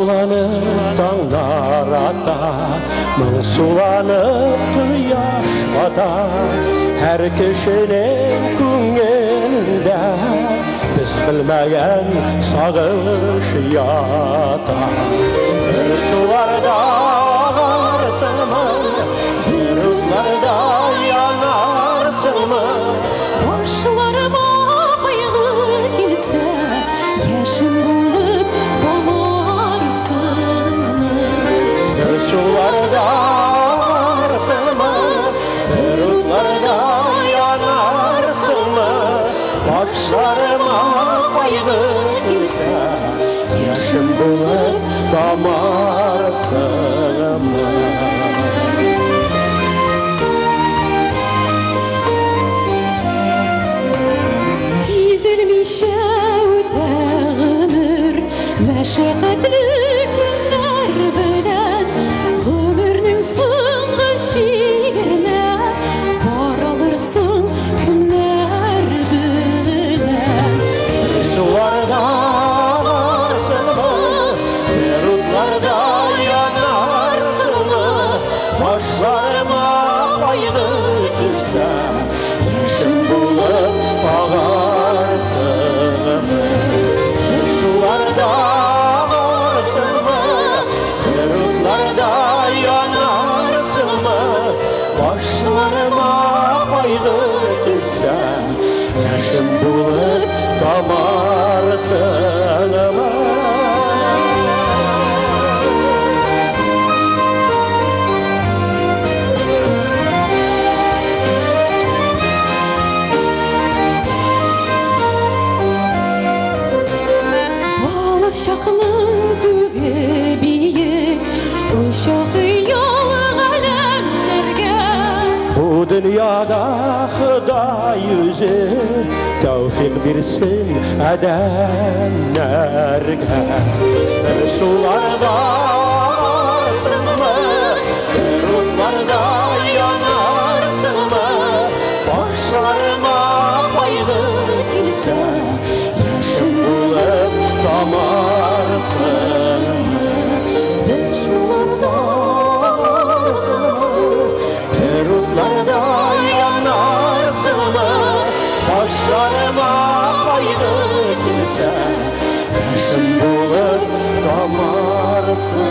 sulanıp dağlar atar, mın sulanıp kıyaş batar. Her kişinin ko'nglida biz bilmagan sog'ish yotar. Bir sularda ağarsınmı, bir o'tlarda yanarsınmı? Boshlarıma qayg'u kelsa, yashin bo'lib qo'marsınmı? Bir sularda ağarsınmı, bir o'tlarda yanarsınmı? Boshlarıma qayg'u kelsa, yashin bo'lib qo'marsınmı? Sezilmişe o'tar ömür, mashaqqatli kunlar bilan ömürning so'nggi she'rina boralırsın kunlar bilan. Sularda ağarsınmı, bir o'tlarda yanarsınmı? Boshlarıma qayg'u kelsa, yashin bo'lib qo'marsınmı? Sularda ağarsınmı, bir o'tlarda yanarsınmı? Boshlarıma qayg'u kelsa, yashin bo'lib qo'marsınmı? Şaqlın göğe biyik, uşağı yol alemlerge. Bu dünyada Xudoy o'zi tavfiq bersin adamlarga. Bir sularda ağarsınmı, bir o'tlarda yanarsınmı? Boshlarıma qayg'u kelsa, yashin bo'lib qo'marsınmı? Bir sularda ağarsınmı, bir o'tlarda yanarsınmı? Boshlarıma qayg'u kelsa, yashin bo'lib qo'marsınmı?